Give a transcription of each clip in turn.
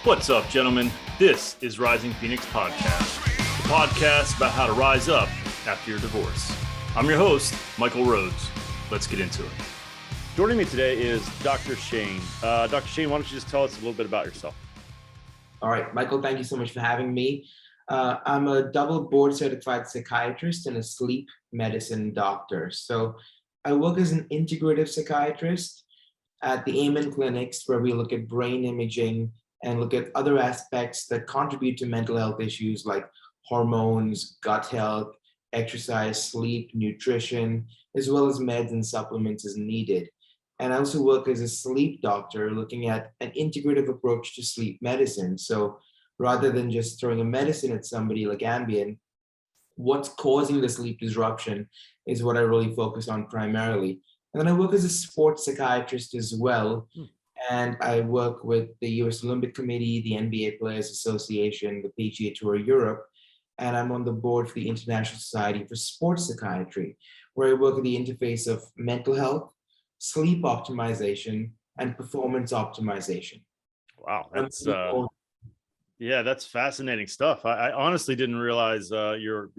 What's up, gentlemen? This is Rising Phoenix Podcast, the podcast about how to rise up after your divorce. I'm your host, Michael Rhodes. Let's get into it. Joining me today is Dr. Shane. Dr. Shane, why don't you just tell us a little bit about yourself? All right, Michael, thank you so much for having me. I'm a double board certified psychiatrist and a sleep medicine doctor. So I work as an integrative psychiatrist at the Amen clinics, where we look at brain imaging and look at other aspects that contribute to mental health issues like hormones, gut health, exercise, sleep, nutrition, as well as meds and supplements as needed. And I also work as a sleep doctor looking at an integrative approach to sleep medicine. So rather than just throwing a medicine at somebody like Ambien, what's causing the sleep disruption is what I really focus on primarily. And then I work as a sports psychiatrist as well. And I work with the US Olympic Committee, the NBA Players Association, the PGA Tour Europe, and I'm on the board for the International Society for Sports Psychiatry, where I work at the interface of mental health, sleep optimization, and performance optimization. Wow, that's fascinating stuff. I honestly didn't realize your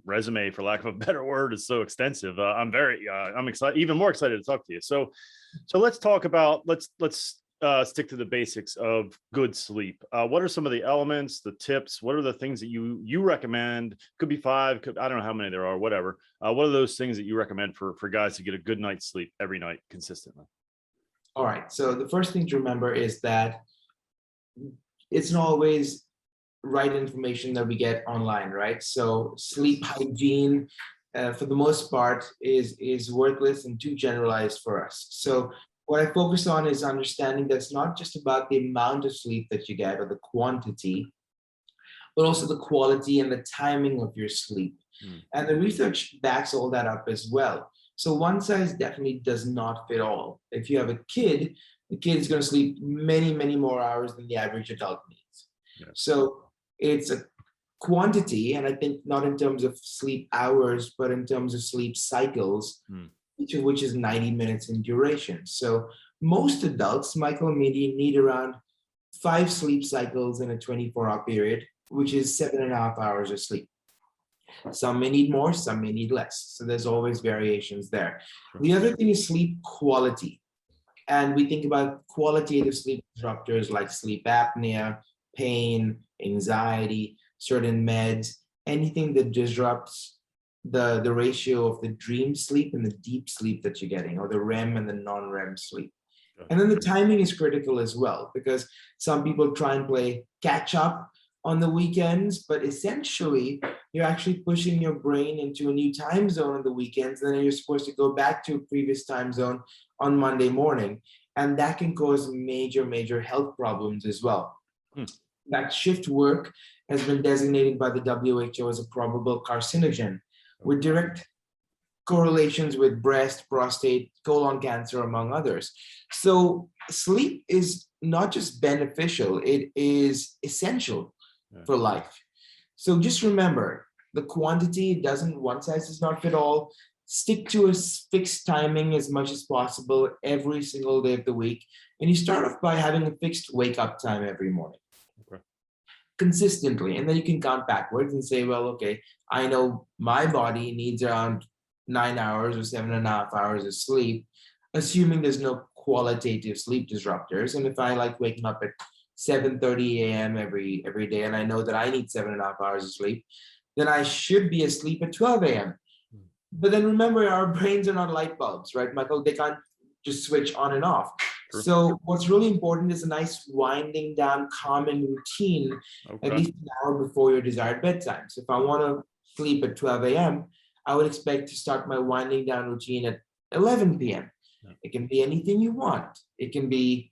resume, for lack of a better word, is so extensive. I'm excited, even more excited to talk to you. So let's talk about let's stick to the basics of good sleep. What are some of the elements, the tips? What are the things that you recommend? Could be five. I don't know how many there are. Whatever. What are those things that you recommend for guys to get a good night's sleep every night consistently? All right. So the first thing to remember is that it's not always right information that we get online, right? So sleep hygiene, for the most part, is worthless and too generalized for us. So what I focus on is understanding that it's not just about the amount of sleep that you get or the quantity, but also the quality and the timing of your sleep. And the research backs all that up as well. So one size definitely does not fit all. If you have a kid, the kid is going to sleep many, many more hours than the average adult needs. Yeah. So it's a quantity, and I think not in terms of sleep hours, but in terms of sleep cycles, each of which is 90 minutes in duration. So most adults, Michael, need around 5 sleep cycles in a 24-hour period, which is 7.5 hours of sleep. Some may need more, some may need less. So there's always variations there. The other thing is sleep quality. And we think about qualitative sleep disruptors like sleep apnea, pain, anxiety, certain meds, anything that disrupts the ratio of the dream sleep and the deep sleep that you're getting, or the REM and the non-REM sleep. And then the timing is critical as well, because some people try and play catch up on the weekends, but essentially you're actually pushing your brain into a new time zone on the weekends, and then you're supposed to go back to a previous time zone on Monday morning. And that can cause major, major health problems as well. That shift work has been designated by the WHO as a probable carcinogen, with direct correlations with breast, prostate, colon cancer, among others. So sleep is not just beneficial, it is essential for life. So just remember, the quantity one size does not fit all. Stick to a fixed timing as much as possible every single day of the week. And you start off by having a fixed wake up time every morning. Consistently. And then you can count backwards and say, well, okay, I know my body needs around 9 hours or 7.5 hours of sleep, assuming there's no qualitative sleep disruptors. And if I like waking up at 7:30 a.m. every day, and I know that I need 7.5 hours of sleep, then I should be asleep at 12 a.m. But then remember, our brains are not light bulbs, right, Michael? They can't just switch on and off. So what's really important is a nice winding down, calming routine, at least an hour before your desired bedtime. So if I want to sleep at 12 a.m., I would expect to start my winding down routine at 11 p.m. It can be anything you want. It can be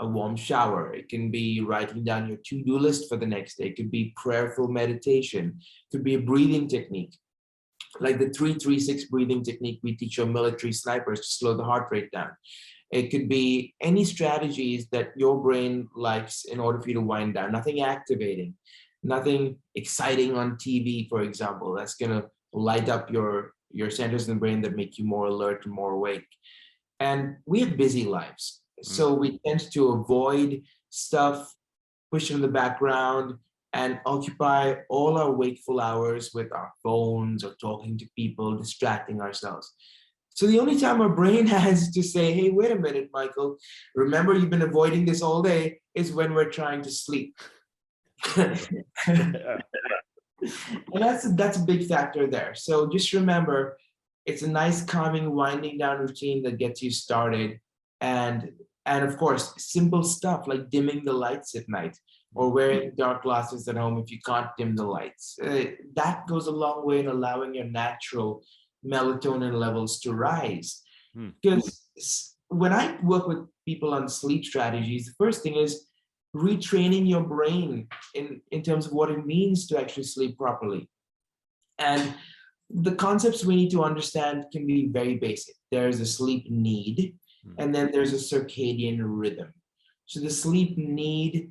a warm shower. It can be writing down your to-do list for the next day. It could be prayerful meditation. It could be a breathing technique, like the 3-3-6 breathing technique we teach our military snipers to slow the heart rate down. It could be any strategies that your brain likes in order for you to wind down. Nothing activating, nothing exciting on TV, for example, that's going to light up your centers in the brain that make you more alert and more awake. And we have busy lives. So we tend to avoid stuff, push in the background, and occupy all our wakeful hours with our phones or talking to people, distracting ourselves. So the only time our brain has to say, hey, wait a minute, Michael, remember you've been avoiding this all day, is when we're trying to sleep. And that's a big factor there. So just remember, it's a nice calming winding down routine that gets you started. And of course, simple stuff like dimming the lights at night or wearing dark glasses at home if you can't dim the lights. That goes a long way in allowing your natural melatonin levels to rise. Because when I work with people on sleep strategies, the first thing is retraining your brain in terms of what it means to actually sleep properly. And the concepts we need to understand can be very basic. There's a sleep need, and then there's a circadian rhythm. So the sleep need,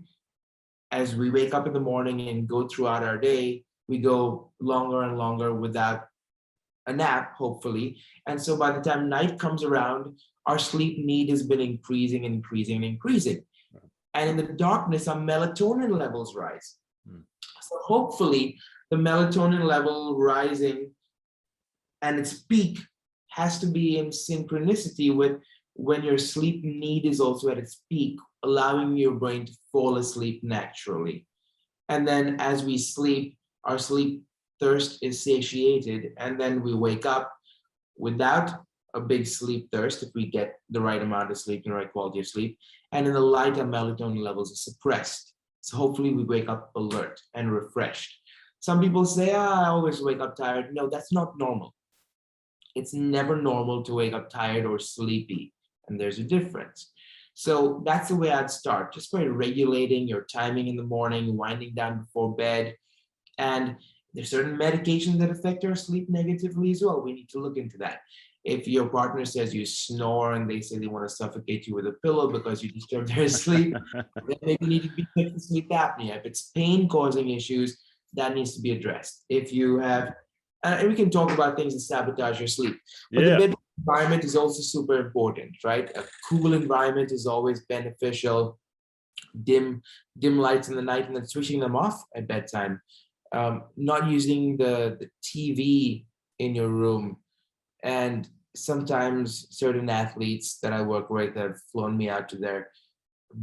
as we wake up in the morning and go throughout our day, we go longer and longer without a nap, hopefully. And so by the time night comes around, our sleep need has been increasing and increasing and increasing. And in the darkness, our melatonin levels rise. So hopefully the melatonin level rising and its peak has to be in synchronicity with when your sleep need is also at its peak, allowing your brain to fall asleep naturally. And then as we sleep, our sleep thirst is satiated, and then we wake up without a big sleep thirst if we get the right amount of sleep and the right quality of sleep. And in the light, our melatonin levels are suppressed. So hopefully we wake up alert and refreshed. Some people say, I always wake up tired. No, that's not normal. It's never normal to wake up tired or sleepy, and there's a difference. So that's the way I'd start, just by regulating your timing in the morning, winding down before bed. And there's certain medications that affect our sleep negatively as well. We need to look into that. If your partner says you snore and they say they want to suffocate you with a pillow because you disturb their sleep, then maybe you need to be checked for sleep apnea. If it's pain causing issues, that needs to be addressed. If you have, and we can talk about things that sabotage your sleep, but the bedroom environment is also super important, right? A cool environment is always beneficial. Dim lights in the night and then switching them off at bedtime. Not using the TV in your room. And sometimes certain athletes that I work with have flown me out to their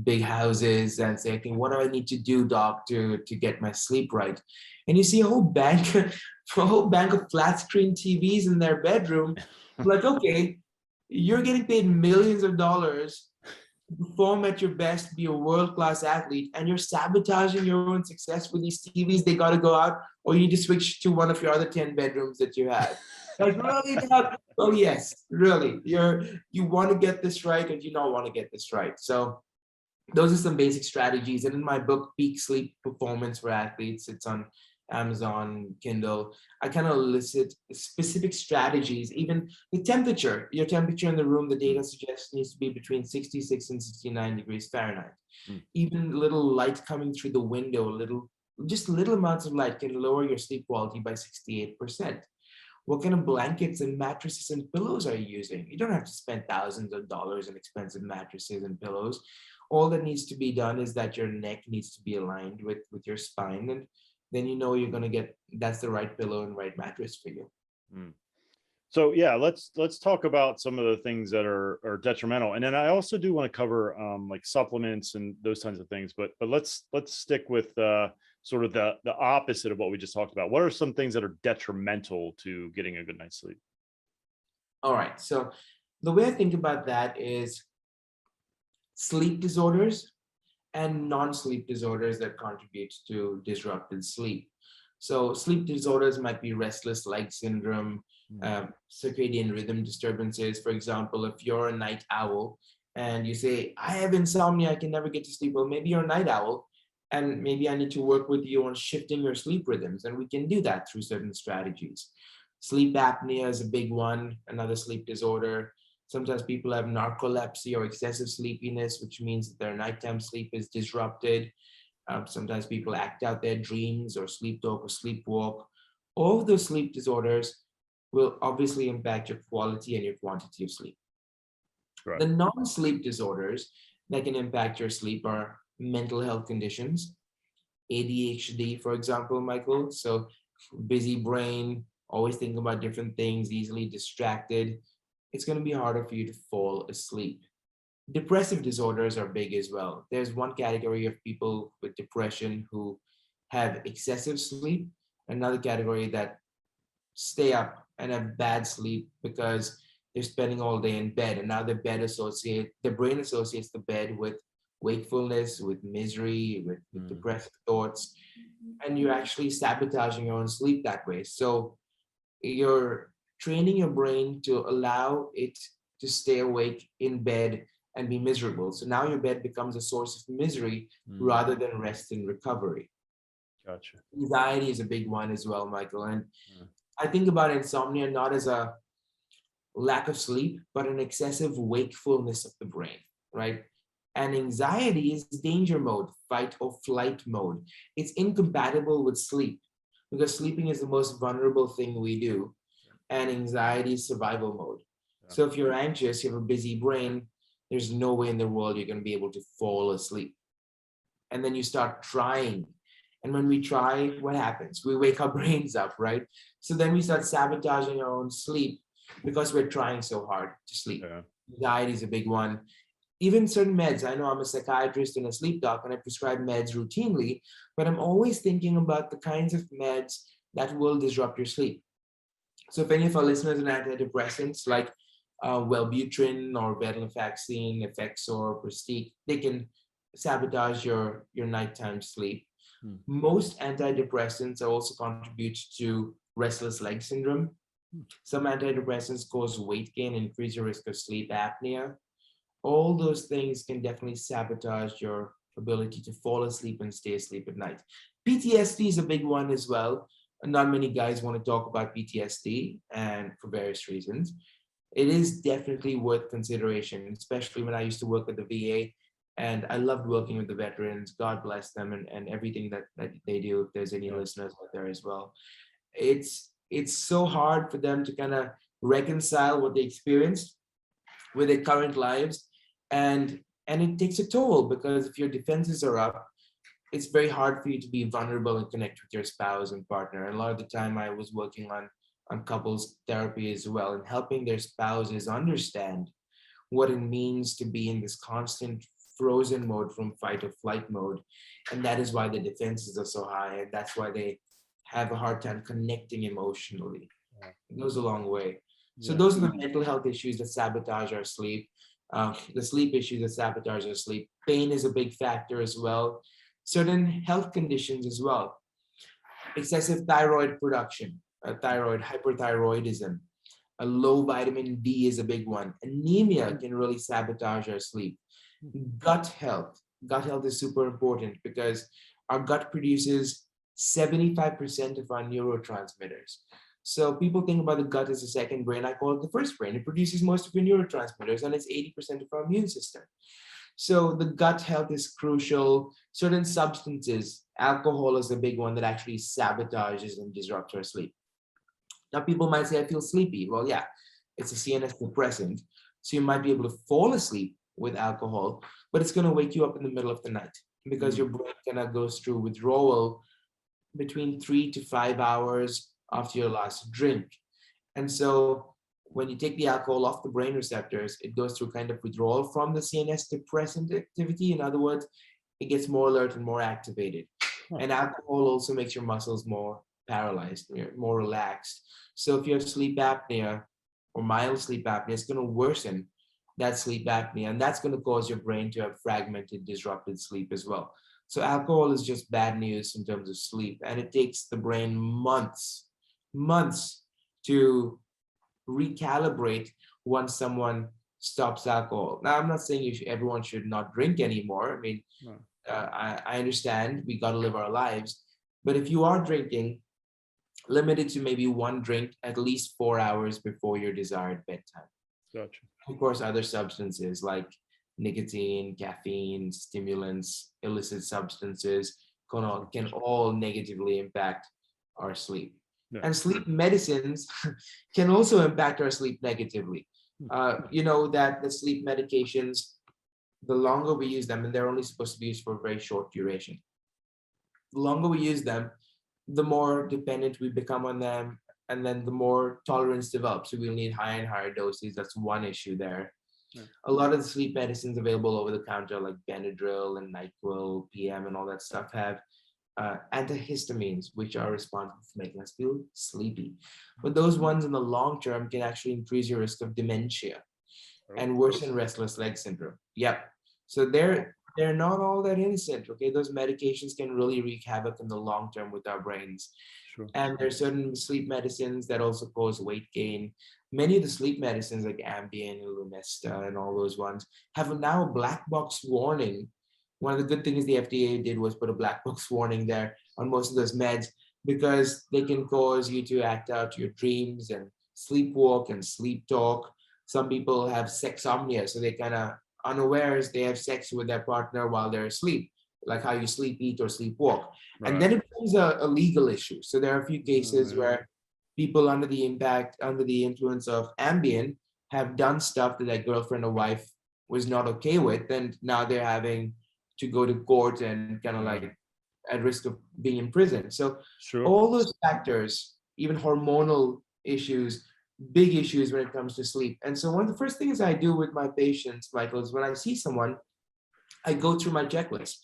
big houses and say, okay, what do I need to do, doc, to get my sleep right? And you see a whole bank of flat screen TVs in their bedroom. Like, okay, you're getting paid millions of dollars to perform at your best, be a world-class athlete, and you're sabotaging your own success with these TVs. They got to go out, or you need to switch to one of your other 10 bedrooms that you have. Like, really? Oh, yes, really. You want to get this right, or you don't want to get this right. So those are some basic strategies. And in my book, Peak Sleep Performance for Athletes, it's on Amazon, Kindle, I kind of listed specific strategies, even the temperature, your temperature in the room, the data suggests needs to be between 66 and 69 degrees Fahrenheit. Even little light coming through the window, just little amounts of light can lower your sleep quality by 68%. What kind of blankets and mattresses and pillows are you using? You don't have to spend thousands of dollars on expensive mattresses and pillows. All that needs to be done is that your neck needs to be aligned with your spine, and then you know you're going to get, that's the right pillow and right mattress for you. So yeah, let's talk about some of the things that are detrimental, and then I also do want to cover like supplements and those kinds of things. But let's stick with sort of the opposite of what we just talked about. What are some things that are detrimental to getting a good night's sleep? All right. So the way I think about that is sleep disorders and non-sleep disorders that contribute to disrupted sleep. So sleep disorders might be restless leg syndrome, circadian rhythm disturbances. For example, if you're a night owl and you say, I have insomnia, I can never get to sleep. Well, maybe you're a night owl, and maybe I need to work with you on shifting your sleep rhythms. And we can do that through certain strategies. Sleep apnea is a big one, another sleep disorder. Sometimes people have narcolepsy or excessive sleepiness, which means that their nighttime sleep is disrupted. Sometimes people act out their dreams or sleep talk or sleepwalk. All of those sleep disorders will obviously impact your quality and your quantity of sleep. Right. The non-sleep disorders that can impact your sleep are mental health conditions, ADHD, for example, Michael. So busy brain, always thinking about different things, easily distracted. It's going to be harder for you to fall asleep. Depressive disorders are big as well. There's one category of people with depression who have excessive sleep, another category that stay up and have bad sleep because they're spending all day in bed, and now the brain associates the bed with wakefulness, with misery, with depressive thoughts, and you're actually sabotaging your own sleep that way. So you're training your brain to allow it to stay awake in bed and be miserable. So now your bed becomes a source of misery rather than rest and recovery. Gotcha. Anxiety is a big one as well, Michael. And I think about insomnia not as a lack of sleep, but an excessive wakefulness of the brain, right? And anxiety is danger mode, fight or flight mode. It's incompatible with sleep because sleeping is the most vulnerable thing we do, and anxiety is survival mode. Yeah. So if you're anxious, you have a busy brain, there's no way in the world you're going to be able to fall asleep. And then you start trying. And when we try, what happens? We wake our brains up, right? So then we start sabotaging our own sleep because we're trying so hard to sleep. Yeah. Anxiety is a big one. Even certain meds. I know I'm a psychiatrist and a sleep doc, and I prescribe meds routinely, but I'm always thinking about the kinds of meds that will disrupt your sleep. So if any of our listeners are on antidepressants like Wellbutrin or venlafaxine, Effexor, Prestige, they can sabotage your nighttime sleep. Most antidepressants also contribute to restless leg syndrome. Some antidepressants cause weight gain, increase your risk of sleep apnea. All those things can definitely sabotage your ability to fall asleep and stay asleep at night. PTSD is a big one as well. Not many guys want to talk about PTSD, and for various reasons. It is definitely worth consideration, especially when I used to work at the VA, and I loved working with the veterans. God bless them, and everything that they do. If there's any listeners out there as well, it's so hard for them to kind of reconcile what they experienced with their current lives, and it takes a toll because if your defenses are up, it's very hard for you to be vulnerable and connect with your spouse and partner. And a lot of the time I was working on couples therapy as well, and helping their spouses understand what it means to be in this constant frozen mode from fight or flight mode. And that is why the defenses are so high, and that's why they have a hard time connecting emotionally. It goes a long way. So those are the mental health issues that sabotage our sleep. The sleep issues that sabotage our sleep. Pain is a big factor as well. Certain health conditions as well. Excessive thyroid production, thyroid hyperthyroidism, a low vitamin D is a big one. Anemia can really sabotage our sleep. Gut health. Gut health is super important because our gut produces 75% of our neurotransmitters. So people think about the gut as a second brain. I call it the first brain. It produces most of your neurotransmitters, and it's 80% of our immune system. So the gut health is crucial. Certain substances, alcohol is a big one that actually sabotages and disrupts our sleep. Now people might say, I feel sleepy. Well, yeah, it's a CNS depressant. So you might be able to fall asleep with alcohol, but it's going to wake you up in the middle of the night because your brain kind of goes through withdrawal between 3 to 5 hours after your last drink. And so when you take the alcohol off the brain receptors, it goes through kind of withdrawal from the CNS depressant activity. In other words, it gets more alert and more activated. And alcohol also makes your muscles more paralyzed, more relaxed. So if you have sleep apnea or mild sleep apnea, it's going to worsen that sleep apnea, and that's going to cause your brain to have fragmented, disrupted sleep as well. So alcohol is just bad news in terms of sleep, and it takes the brain months to recalibrate once someone stops alcohol. Now, I'm not saying everyone should not drink anymore. I mean, I understand we got to live our lives, but if you are drinking, limited to maybe one drink at least 4 hours before your desired bedtime. Gotcha. Of course, other substances like nicotine, caffeine, stimulants, illicit substances can all negatively impact our sleep. And sleep medicines can also impact our sleep negatively. You know that the sleep medications, the longer we use them, and they're only supposed to be used for a very short duration, the longer we use them, the more dependent we become on them, and then the more tolerance develops. So we'll need higher and higher doses. That's one issue there. Yeah. A lot of the sleep medicines available over the counter, like Benadryl and NyQuil, PM, and all that stuff, have antihistamines, which are responsible for making us feel sleepy. But those ones in the long term can actually increase your risk of dementia and worsen restless leg syndrome. Yep. So they're not all that innocent. Okay, those medications can really wreak havoc in the long term with our brains. Sure. And there's certain sleep medicines that also cause weight gain. Many of the sleep medicines like Ambien and Lumesta and all those ones have now a black box warning. One of the good things the FDA did was put a black box warning there on most of those meds, because they can cause you to act out your dreams and sleepwalk and sleep talk. Some people have sexomnia, so they kind of unawares they have sex with their partner while they're asleep, like how you sleep eat or sleepwalk. Right. And then it becomes a legal issue. So there are a few cases where people under the influence of Ambien have done stuff that their girlfriend or wife was not okay with, and now they're having to go to court and kind of like at risk of being in prison. So Sure. all those factors, even hormonal issues, big issues when it comes to sleep. And so one of the first things I do with my patients, Michael, is when I see someone, I go through my checklist.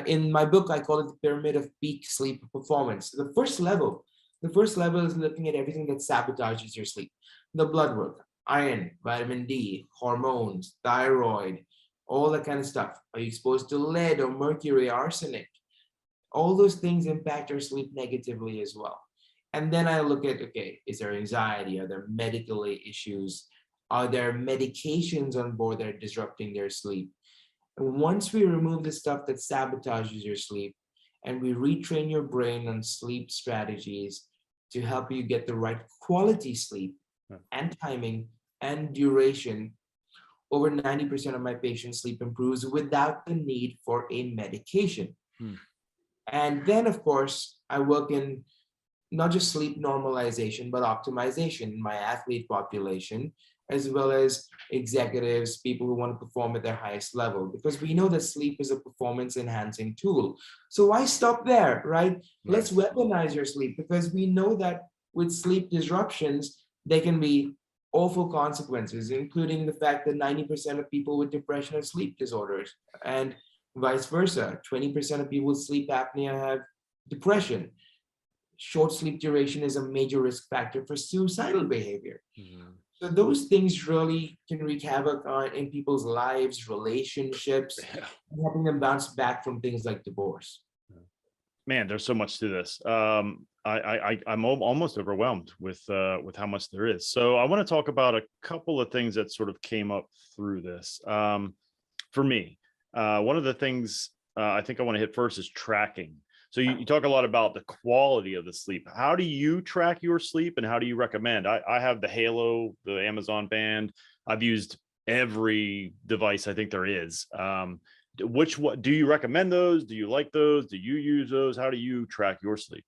In my book, I call it the pyramid of peak sleep performance. The first level is looking at everything that sabotages your sleep. The blood work, iron, vitamin D, hormones, thyroid, all that kind of stuff. Are you exposed to lead or mercury, arsenic? All those things impact our sleep negatively as well. And then I look at, okay, is there anxiety? Are there medical issues? Are there medications on board that are disrupting their sleep? And once we remove the stuff that sabotages your sleep and we retrain your brain on sleep strategies to help you get the right quality sleep and timing and duration, over 90% of my patients' sleep improves without the need for a medication. And then, of course, I work in not just sleep normalization, but optimization in my athlete population, as well as executives, people who want to perform at their highest level, because we know that sleep is a performance enhancing tool. So why stop there, right? Let's weaponize your sleep, because we know that with sleep disruptions, there can be awful consequences, including the fact that 90% of people with depression have sleep disorders, and vice versa. 20% of people with sleep apnea have depression. Short sleep duration is a major risk factor for suicidal behavior. So those things really can wreak havoc in people's lives, relationships, and helping them bounce back from things like divorce. Man, there's so much to this. I'm almost overwhelmed with how much there is. So I want to talk about a couple of things that sort of came up through this. For me, one of the things I think I want to hit first is tracking. So you talk a lot about the quality of the sleep. How do you track your sleep, and how do you recommend? I have the Halo, the Amazon Band. I've used every device I think there is. Which one do you recommend? Those? Do you like those? Do you use those? How do you track your sleep?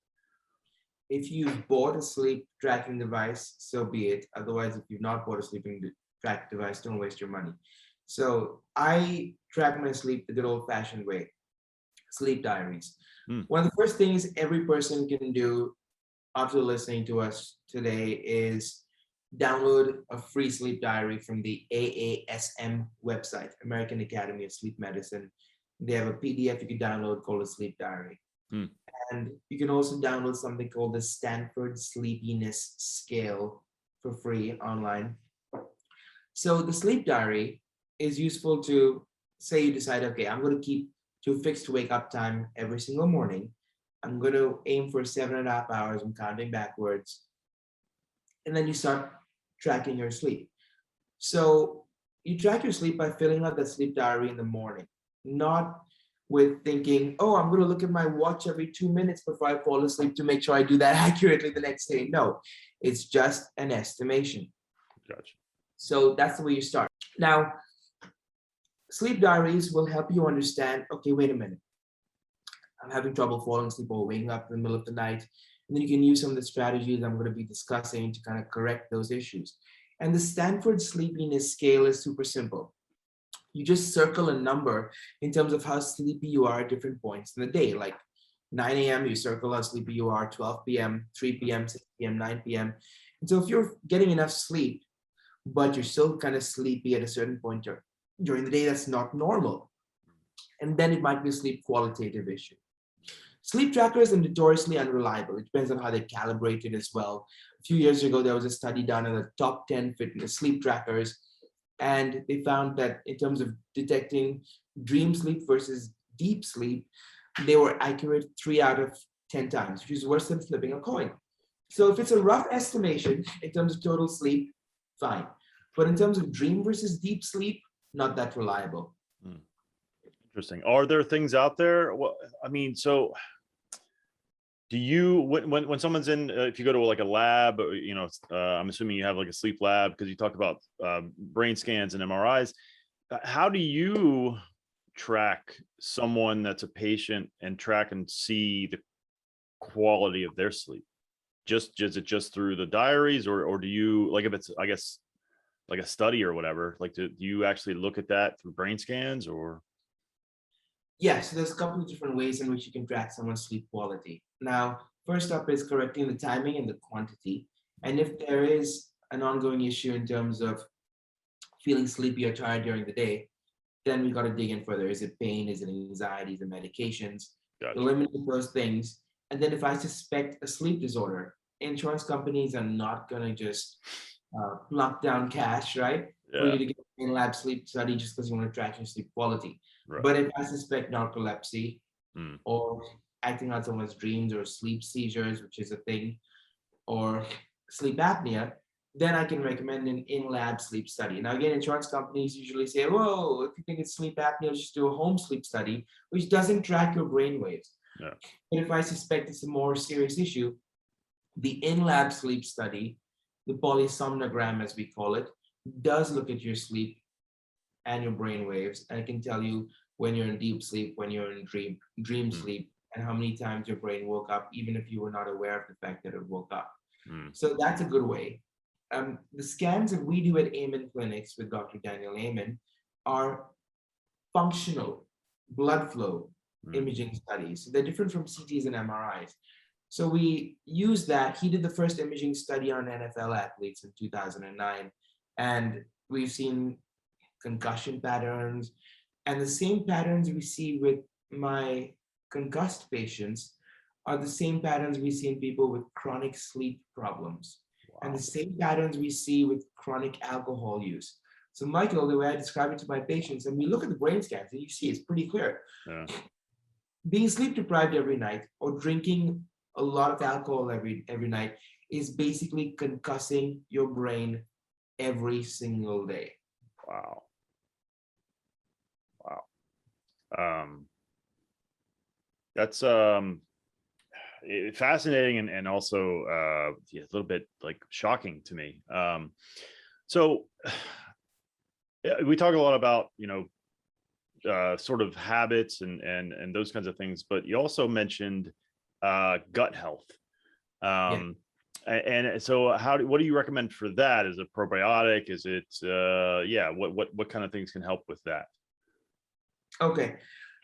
If you've bought a sleep tracking device, so be it. Otherwise, if you've not bought a sleeping track device, don't waste your money. So I track my sleep the good old-fashioned way. Sleep diaries. One of the first things every person can do after listening to us today is download a free sleep diary from the AASM website, American Academy of Sleep Medicine. They have a PDF you can download called a sleep diary. And you can also download something called the Stanford Sleepiness Scale for free online. So the sleep diary is useful to say you decide, okay, I'm going to keep to a fixed wake up time every single morning. I'm going to aim for 7.5 hours. I'm counting backwards. And then you start tracking your sleep. So you track your sleep by filling out the sleep diary in the morning, not with thinking, oh, I'm going to look at my watch every 2 minutes before I fall asleep to make sure I do that accurately the next day. No, it's just an estimation. Gotcha. So that's the way you start. Now, sleep diaries will help you understand, okay, wait a minute. I'm having trouble falling asleep or waking up in the middle of the night. And then you can use some of the strategies I'm going to be discussing to kind of correct those issues. And the Stanford sleepiness scale is super simple. You just circle a number in terms of how sleepy you are at different points in the day. Like 9 a.m., you circle how sleepy you are, 12 p.m., 3 p.m., 6 p.m., 9 p.m. And so if you're getting enough sleep, but you're still kind of sleepy at a certain point during the day, that's not normal. And then it might be a sleep qualitative issue. Sleep trackers are notoriously unreliable. It depends on how they calibrate it as well. A few years ago, there was a study done on the top 10 fitness sleep trackers, and they found that in terms of detecting dream sleep versus deep sleep, they were accurate 3 out of 10 times, which is worse than flipping a coin. So if it's a rough estimation in terms of total sleep, fine. But in terms of dream versus deep sleep, not that reliable. Interesting. Are there things out there? Well, I mean, so do you, when someone's in, if you go to like a lab, you know, I'm assuming you have like a sleep lab because you talk about brain scans and MRIs. How do you track someone that's a patient and track and see the quality of their sleep? Is it just through the diaries, or do you, like, if it's, I guess, like a study or whatever, like, do you actually look at that through brain scans or? Yeah, so there's a couple of different ways in which you can track someone's sleep quality. Now, first up is correcting the timing and the quantity. And if there is an ongoing issue in terms of feeling sleepy or tired during the day, then we got to dig in further. Is it pain? Is it anxiety? Is it medications? Gotcha. Eliminate those things. And then if I suspect a sleep disorder, insurance companies are not going to just plunk down cash, right? For Yeah. you to get an in-lab sleep study just because you want to track your sleep quality. Right. But if I suspect narcolepsy Mm. or acting out someone's dreams or sleep seizures, which is a thing, or sleep apnea, then I can recommend an in-lab sleep study. Now, again, insurance companies usually say, whoa, if you think it's sleep apnea, just do a home sleep study, which doesn't track your brain waves. Yeah. But if I suspect it's a more serious issue, the in-lab sleep study, the polysomnogram, as we call it, does look at your sleep and your brain waves, and it can tell you when you're in deep sleep, when you're in dream sleep, and how many times your brain woke up, even if you were not aware of the fact that it woke up. So that's a good way. The scans that we do at Amen Clinics with Dr. Daniel Amen are functional blood flow imaging studies. So they're different from CTs and MRIs. So we use that. He did the first imaging study on NFL athletes in 2009, and we've seen concussion patterns, and the same patterns we see with my concussed patients are the same patterns we see in people with chronic sleep problems. Wow. And the same patterns we see with chronic alcohol use. So Michael, the way I describe it to my patients, and we look at the brain scans and you see it's pretty clear. Yeah. Being sleep deprived every night or drinking a lot of alcohol every night is basically concussing your brain every single day. Wow. That's fascinating and also a little bit like shocking to me. So we talk a lot about, you know, sort of habits and those kinds of things, but you also mentioned gut health. Yeah. And so what do you recommend for that? Is it probiotic? Is it what kind of things can help with that? Okay,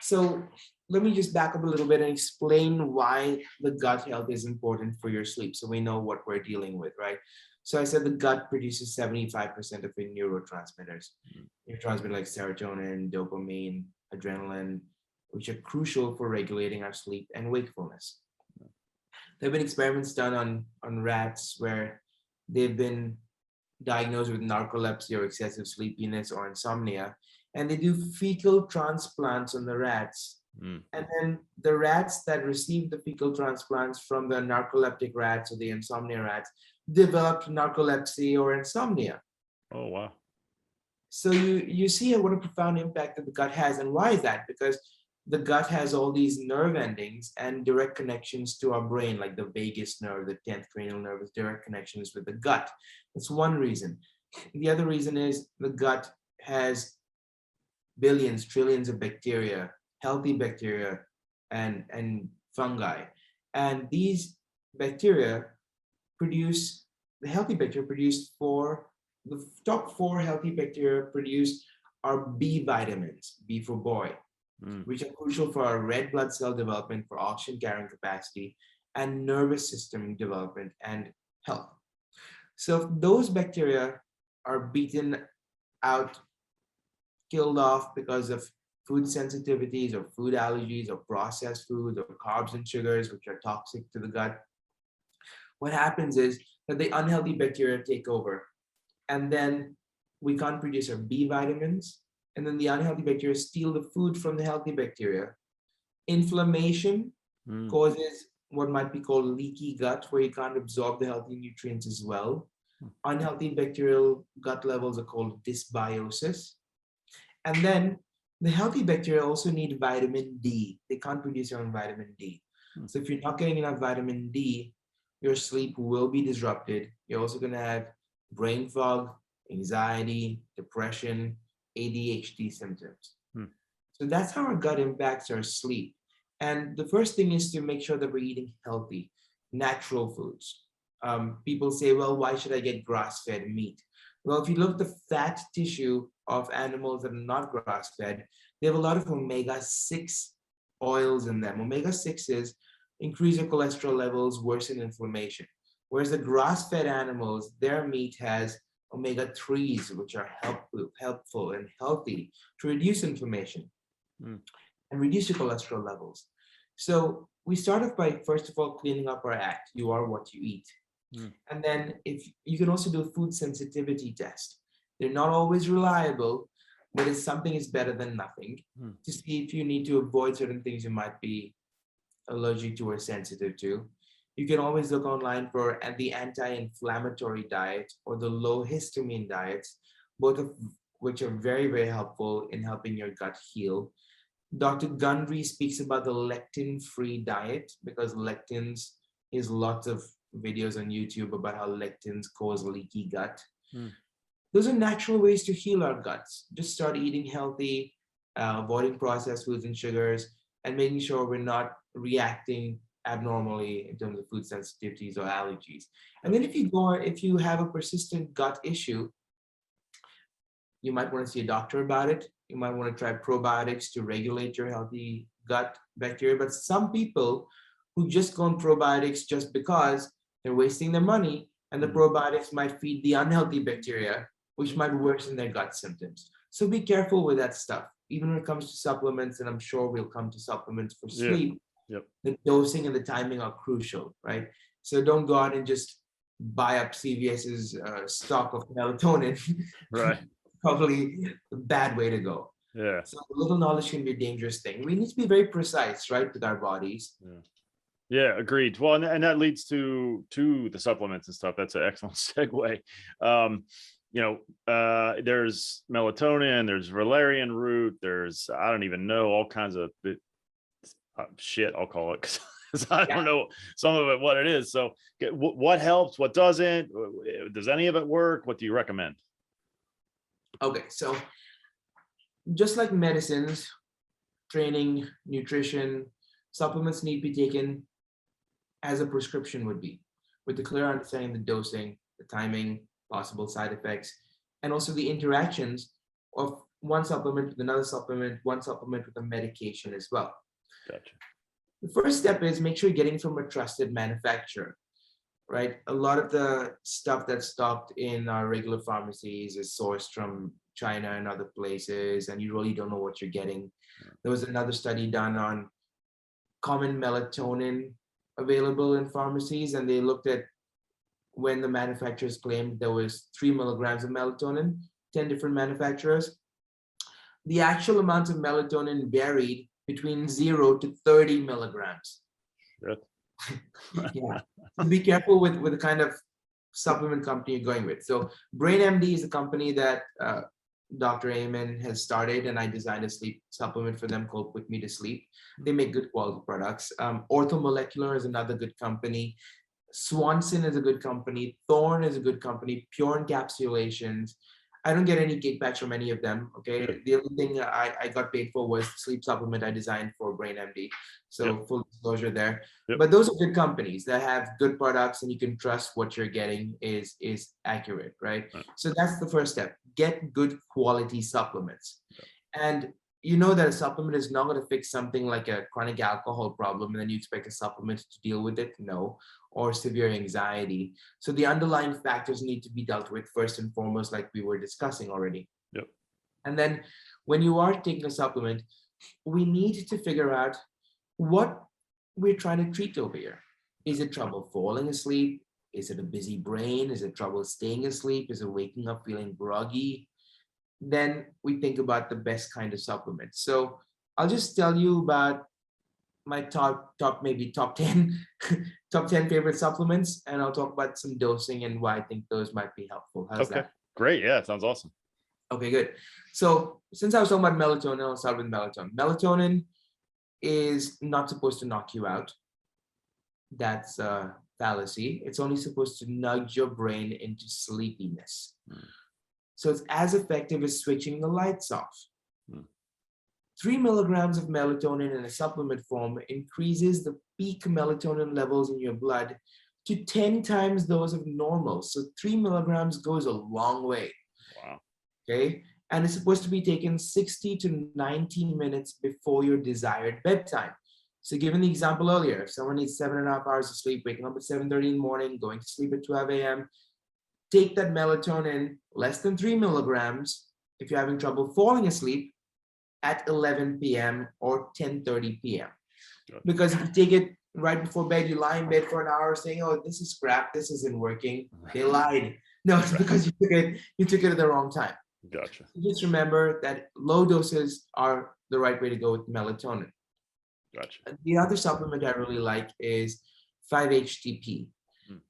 so let me just back up a little bit and explain why the gut health is important for your sleep, so we know what we're dealing with, right? So I said the gut produces 75% of your neurotransmitters. Neurotransmitters like serotonin, dopamine, adrenaline, which are crucial for regulating our sleep and wakefulness. There have been experiments done on rats where they've been diagnosed with narcolepsy or excessive sleepiness or insomnia, and they do fecal transplants on the rats. And then the rats that received the fecal transplants from the narcoleptic rats or the insomnia rats developed narcolepsy or insomnia. Oh, wow. So you see what a profound impact that the gut has. And why is that? Because the gut has all these nerve endings and direct connections to our brain, like the vagus nerve, the 10th cranial nerve is direct connections with the gut. That's one reason. The other reason is the gut has billions, trillions of bacteria, healthy bacteria and fungi. And these bacteria the healthy bacteria produce 4 the top 4 healthy bacteria produced are B vitamins, B for boy, which are crucial for our red blood cell development, for oxygen carrying capacity, and nervous system development and health. So if those bacteria are beaten out, killed off because of food sensitivities or food allergies or processed foods or carbs and sugars, which are toxic to the gut, what happens is that the unhealthy bacteria take over, and then we can't produce our B vitamins, and then the unhealthy bacteria steal the food from the healthy bacteria. Inflammation causes what might be called leaky gut, where you can't absorb the healthy nutrients as well. Unhealthy bacterial gut levels are called dysbiosis. And then the healthy bacteria also need vitamin D. They can't produce their own vitamin D. So if you're not getting enough vitamin D, your sleep will be disrupted. You're also going to have brain fog, anxiety, depression, ADHD symptoms. So that's how our gut impacts our sleep. And the first thing is to make sure that we're eating healthy, natural foods. People say, well, why should I get grass-fed meat? Well, if you look at the fat tissue of animals that are not grass-fed, they have a lot of omega-6 oils in them. Omega-6s increase your cholesterol levels, worsen inflammation. Whereas the grass-fed animals, their meat has omega-3s, which are helpful and healthy to reduce inflammation and reduce your cholesterol levels. So we start off by, first of all, cleaning up our act. You are what you eat. And then if you can also do a food sensitivity test. They're not always reliable, but if something is better than nothing, to see if you need to avoid certain things you might be allergic to or sensitive to. You can always look online for the anti-inflammatory diet or the low histamine diets, both of which are very, very helpful in helping your gut heal. Dr. Gundry speaks about the lectin-free diet, because lectins, is lots of videos on YouTube about how lectins cause leaky gut. Those are natural ways to heal our guts. Just start eating healthy, avoiding processed foods and sugars, and making sure we're not reacting abnormally in terms of food sensitivities or allergies. And then if you have a persistent gut issue, you might want to see a doctor about it. You might want to try probiotics to regulate your healthy gut bacteria. But some people who just go on probiotics just because they're wasting their money, and the probiotics might feed the unhealthy bacteria, which might worsen their gut symptoms. So be careful with that stuff. Even when it comes to supplements, and I'm sure we'll come to supplements for sleep, the dosing and the timing are crucial, right? So don't go out and just buy up CVS's stock of melatonin. Right. Probably a bad way to go. Yeah. So a little knowledge can be a dangerous thing. We need to be very precise, right, with our bodies. Yeah, agreed. Well, and that leads to the supplements and stuff. That's an excellent segue. There's melatonin, there's Valerian root, there's, I don't even know, all kinds of shit, I'll call it, because I don't know some of it, what it is. So what helps, what doesn't, does any of it work? What do you recommend? Okay, so just like medicines, training, nutrition, supplements need to be taken as a prescription would be, with the clear understanding of the dosing, the timing, possible side effects, and also the interactions of one supplement with another supplement, one supplement with a medication as well. Gotcha. The first step is make sure you're getting from a trusted manufacturer, right? A lot of the stuff that's stocked in our regular pharmacies is sourced from China and other places, and you really don't know what you're getting. There was another study done on common melatonin available in pharmacies, and they looked at when the manufacturers claimed there was 3 milligrams of melatonin, 10 different manufacturers. The actual amount of melatonin varied between 0 to 30 milligrams. Good. Yeah. So be careful with the kind of supplement company you're going with. So BrainMD is a company that Dr. Amen has started, and I designed a sleep supplement for them called Put Me to Sleep. They make good quality products. Orthomolecular is another good company. Swanson is a good company. Thorne is a good company. Pure Encapsulations. I don't get any kickbacks from any of them. Okay. The only thing I got paid for was the sleep supplement I designed for BrainMD. So full disclosure there. But those are good companies that have good products, and you can trust what you're getting is accurate, right? So that's the first step. Get good quality supplements. And you know that a supplement is not going to fix something like a chronic alcohol problem, and then you expect a supplement to deal with it. No. Or severe anxiety. So the underlying factors need to be dealt with first and foremost, like we were discussing already. And then when you are taking a supplement, we need to figure out what we're trying to treat over here. Is it trouble falling asleep? Is it a busy brain? Is it trouble staying asleep? Is it waking up feeling groggy? Then we think about the best kind of supplement. So I'll just tell you about my top 10 top 10 favorite supplements, and I'll talk about some dosing and why I think those might be helpful. How's that? Great. Yeah, it sounds awesome. Okay, good. So since I was talking about melatonin, I'll start with melatonin. Melatonin is not supposed to knock you out. That's a fallacy. It's only supposed to nudge your brain into sleepiness. So it's as effective as switching the lights off. 3 milligrams of melatonin in a supplement form increases the peak melatonin levels in your blood to 10 times those of normal. So 3 milligrams goes a long way. Wow. Okay. And it's supposed to be taken 60 to 90 minutes before your desired bedtime. So given the example earlier, if someone needs 7.5 hours of sleep, waking up at 7:30 in the morning, going to sleep at 12 a.m., take that melatonin, less than 3 milligrams, if you're having trouble falling asleep, at 11 p.m. or 10:30 p.m. Because if you take it right before bed, you lie in bed for an hour saying, oh, this is crap, this isn't working. They lied. No, it's because you took it at the wrong time. Gotcha. Just remember that low doses are the right way to go with melatonin. Gotcha. The other supplement I really like is 5-HTP.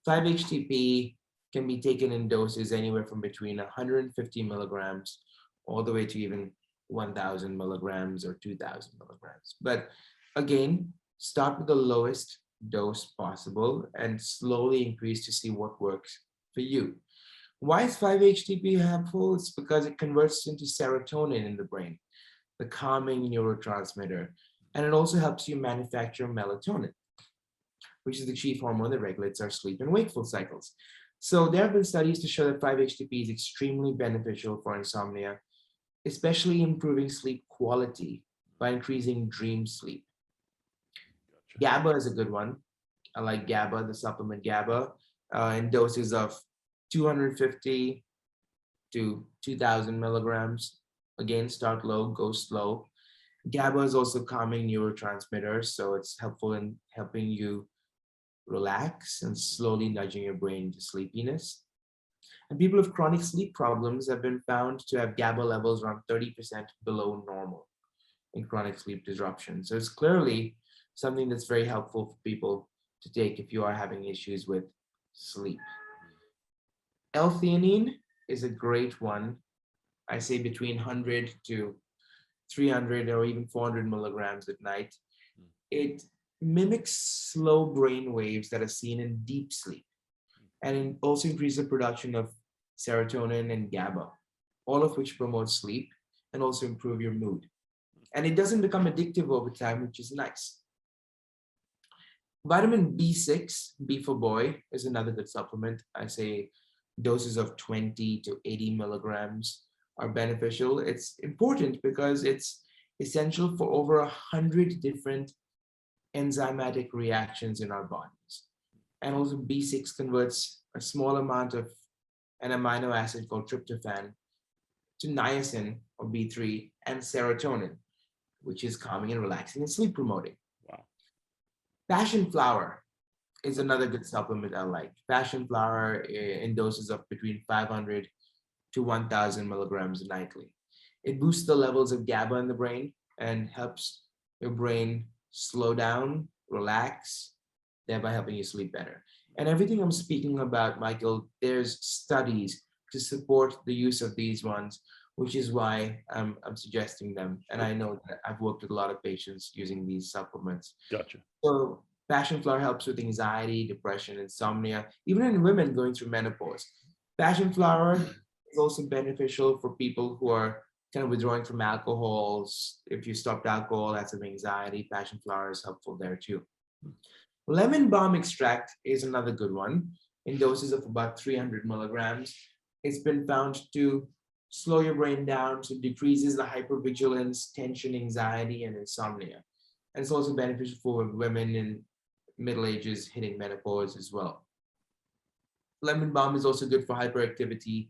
5-HTP can be taken in doses anywhere from between 150 milligrams all the way to even 1,000 milligrams or 2,000 milligrams. But again, start with the lowest dose possible and slowly increase to see what works for you. Why is 5-HTP helpful? It's because it converts into serotonin in the brain, the calming neurotransmitter, and it also helps you manufacture melatonin, which is the chief hormone that regulates our sleep and wakeful cycles. So there have been studies to show that 5-HTP is extremely beneficial for insomnia, especially improving sleep quality by increasing dream sleep. Gaba is a good one. I like Gaba, the supplement Gaba, in doses of 250 to 2,000 milligrams. Again, start low, go slow. Gaba is also calming neurotransmitter, so it's helpful in helping you relax and slowly nudging your brain to sleepiness. And people with chronic sleep problems have been found to have GABA levels around 30% below normal in chronic sleep disruption. So it's clearly something that's very helpful for people to take if you are having issues with sleep. L-theanine is a great one. I say between 100 to 300 or even 400 milligrams at night. It mimics slow brain waves that are seen in deep sleep. And it also increases the production of serotonin and GABA, all of which promote sleep and also improve your mood. And it doesn't become addictive over time, which is nice. Vitamin B6, B for boy, is another good supplement. I say doses of 20 to 80 milligrams are beneficial. It's important because it's essential for over 100 different enzymatic reactions in our bodies. And also B6 converts a small amount of an amino acid called tryptophan to niacin or B3 and serotonin, which is calming and relaxing and sleep promoting. Wow. Passion flower is another good supplement I like. Passion flower in doses of between 500 to 1,000 milligrams nightly. It boosts the levels of GABA in the brain and helps your brain slow down, relax, thereby helping you sleep better. And everything I'm speaking about, Michael, there's studies to support the use of these ones, which is why I'm suggesting them. And I know that I've worked with a lot of patients using these supplements. Gotcha. So passion flower helps with anxiety, depression, insomnia, even in women going through menopause. Passion flower It's also beneficial for people who are kind of withdrawing from alcohols. If you stopped alcohol, that's some anxiety. Passion flower is helpful there too. Lemon balm extract is another good one in doses of about 300 milligrams. It's been found to slow your brain down, so it decreases the hypervigilance, tension, anxiety, and insomnia. And it's also beneficial for women in middle ages hitting menopause as well. Lemon balm is also good for hyperactivity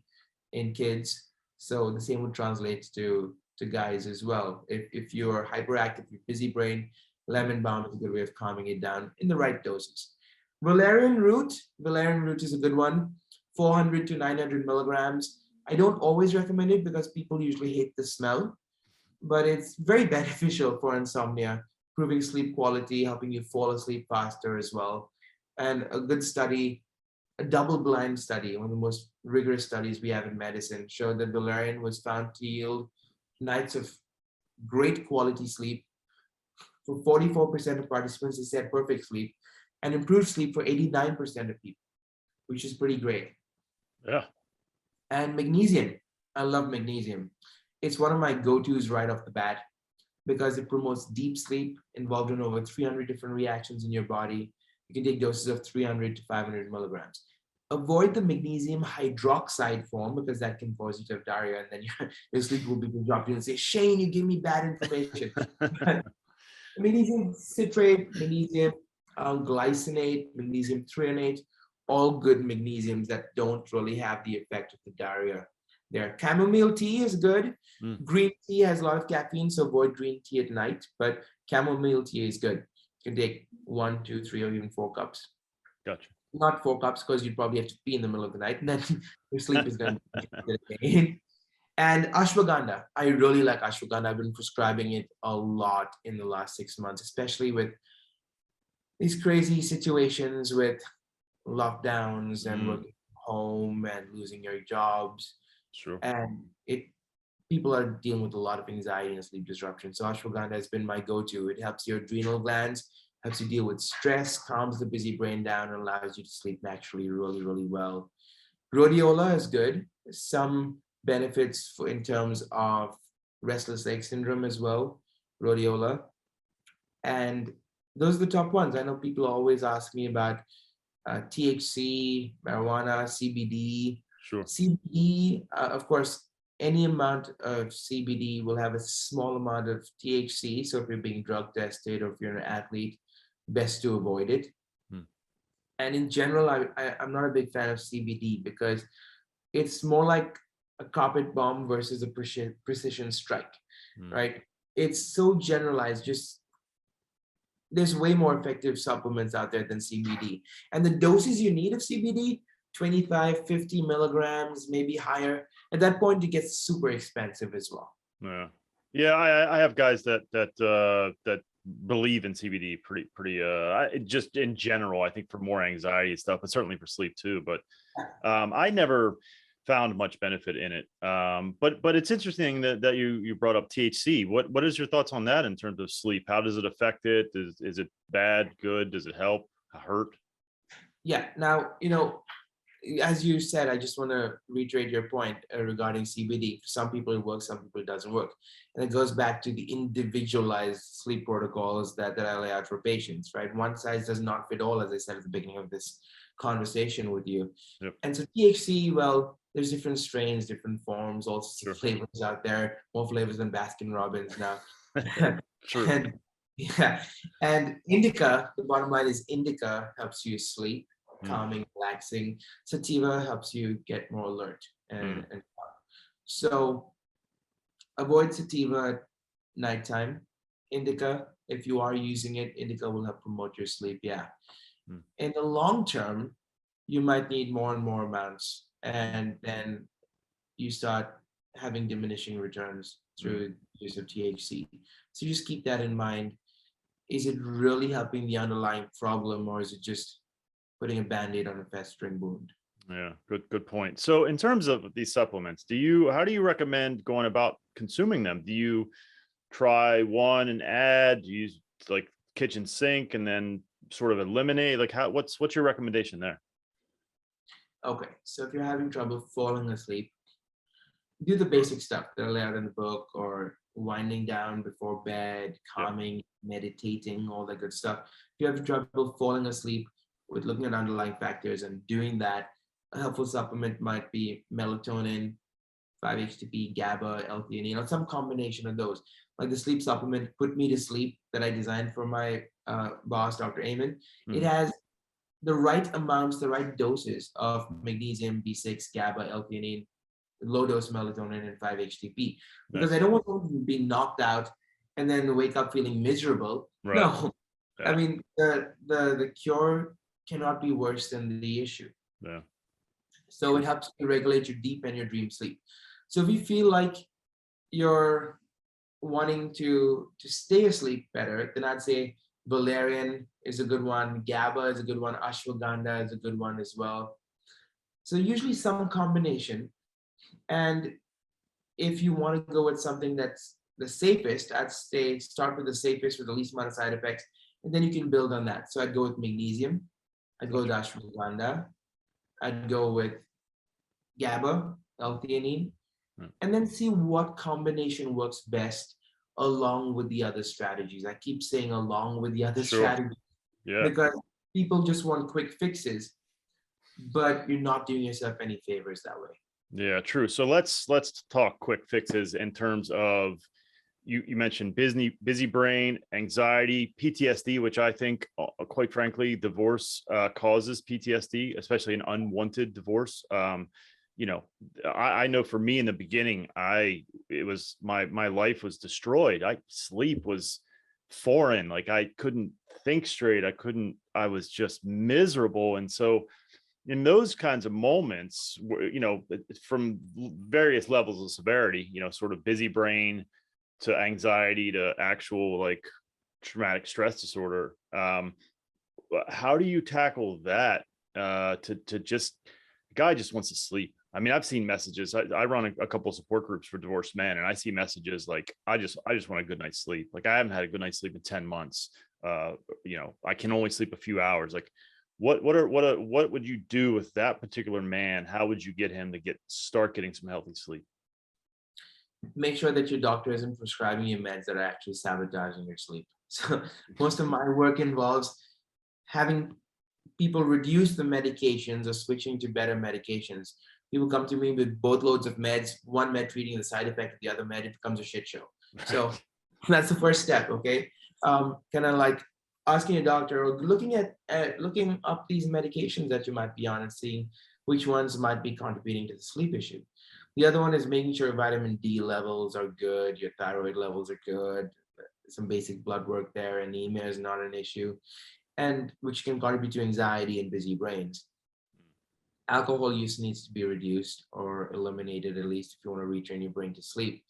in kids. So the same would translate to guys as well. If you're hyperactive, you're busy brain, lemon balm is a good way of calming it down in the right doses. Valerian root is a good one, 400 to 900 milligrams. I don't always recommend it because people usually hate the smell, but it's very beneficial for insomnia, improving sleep quality, helping you fall asleep faster as well. And a good study, a double-blind study, one of the most rigorous studies we have in medicine, showed that valerian was found to yield nights of great quality sleep. For 44% of participants, they said perfect sleep, and improved sleep for 89% of people, which is pretty great. Yeah. And magnesium, I love magnesium. It's one of my go-tos right off the bat because it promotes deep sleep involved in over 300 different reactions in your body. You can take doses of 300 to 500 milligrams. Avoid the magnesium hydroxide form because that can cause you to have diarrhea, and then your sleep will be disrupted and say, Shane, you give me bad information. Magnesium citrate, magnesium glycinate, magnesium threonate, all good magnesiums that don't really have the effect of the diarrhea. There, chamomile tea is good. Green tea has a lot of caffeine, so avoid green tea at night, but chamomile tea is good. You can take 1, 2, 3, or even 4 cups. Gotcha. Not 4 cups because you probably have to pee in the middle of the night, and then your sleep is going to be And ashwagandha, I really like ashwagandha. I've been prescribing it a lot in the last 6 months, especially with these crazy situations with lockdowns and working from home and losing your jobs. Sure. And people are dealing with a lot of anxiety and sleep disruption. So ashwagandha has been my go-to. It helps your adrenal glands, helps you deal with stress, calms the busy brain down, and allows you to sleep naturally really, really well. Rhodiola is good. Some benefits in terms of restless leg syndrome as well, rhodiola. And those are the top ones. I know people always ask me about THC, marijuana, CBD. Sure. CBD, of course, any amount of CBD will have a small amount of THC. So if you're being drug tested or if you're an athlete, best to avoid it. And in general, I'm not a big fan of CBD because it's more like a carpet bomb versus a precision strike, right? It's so generalized. Just there's way more effective supplements out there than CBD. And the doses you need of CBD, 25, 50 milligrams, maybe higher. At that point, it gets super expensive as well. Yeah. Yeah, I have guys that believe in CBD pretty just in general, I think for more anxiety stuff, but certainly for sleep too. But I never found much benefit in it. But it's interesting that you brought up THC. What is your thoughts on that in terms of sleep? How does it affect it? Is it bad, good? Does it help, hurt? Yeah. Now, as you said, I just want to reiterate your point regarding CBD. For some people it works, some people it doesn't work. And it goes back to the individualized sleep protocols that I lay out for patients, right? One size does not fit all, as I said at the beginning of this conversation with you. Yep. And so THC, well, there's different strains, different forms, all sorts of flavors out there, more flavors than Baskin Robbins now. True. And indica, the bottom line is indica helps you sleep, calming, relaxing. Sativa helps you get more alert and so avoid sativa at nighttime. Indica, if you are using it, indica will help promote your sleep. In the long term, you might need more and more amounts, and then you start having diminishing returns through use of THC. So just keep that in mind. Is it really helping the underlying problem, or is it just putting a Band-Aid on a festering wound? Yeah, good point. So in terms of these supplements, how do you recommend going about consuming them? Do you try one and add? Do you use like kitchen sink and then sort of eliminate? Like what's your recommendation there? Okay, so if you're having trouble falling asleep, do the basic stuff that are laid out in the book, or winding down before bed, Yeah. calming, meditating, all that good stuff. If you have trouble falling asleep with looking at underlying factors and doing that, a helpful supplement might be melatonin, 5-HTP, Gaba, L-theanine, or some combination of those. Like the sleep supplement, Put Me to Sleep, that I designed for my boss, Dr. Amen. It has the right amounts, the right doses of magnesium, B6, Gaba, L-theanine, low dose melatonin, and 5-HTP. Because Nice. I don't want someone to be knocked out and then wake up feeling miserable. Right. No, Yeah. I mean, the cure cannot be worse than the issue. Yeah. So it helps to regulate your deep and your dream sleep. So if you feel like you're wanting to stay asleep better, then I'd say Valerian is a good one, Gaba is a good one, Ashwagandha is a good one as well. So usually some combination. And if you want to go with something that's the safest, I'd say start with the safest with the least amount of side effects, and then you can build on that. So I'd go with magnesium, I'd go with ashwagandha, I'd go with GABA, L-theanine, and then see what combination works best along with the other strategies. I keep saying along with the other strategies because people just want quick fixes, but you're not doing yourself any favors that way. Yeah, true. So let's talk quick fixes in terms of you mentioned busy brain, anxiety, PTSD, which I think, quite frankly, divorce causes PTSD, especially an unwanted divorce. You know, I know for me in the beginning, it was my life was destroyed. Sleep was foreign. Like I couldn't think straight. I was just miserable. And so in those kinds of moments, you know, from various levels of severity, you know, sort of busy brain to anxiety to actual like traumatic stress disorder. How do you tackle that? To just, the guy just wants to sleep. I mean, I've seen messages. I run a couple of support groups for divorced men, and I see messages like, I just want a good night's sleep. Like I haven't had a good night's sleep in 10 months. You know, I can only sleep a few hours. Like, what would you do with that particular man? How would you get him to start getting some healthy sleep? Make sure that your doctor isn't prescribing you meds that are actually sabotaging your sleep. So most of my work involves having people reduce the medications or switching to better medications. People come to me with boatloads of meds, one med treating the side effect of the other med, it becomes a shit show. So that's the first step, okay? Kind of like asking a doctor or looking up these medications that you might be on and seeing which ones might be contributing to the sleep issue. The other one is making sure vitamin D levels are good, your thyroid levels are good, some basic blood work there, anemia is not an issue, and which can contribute to anxiety and busy brains. Alcohol use needs to be reduced or eliminated, at least if you want to retrain your brain to sleep.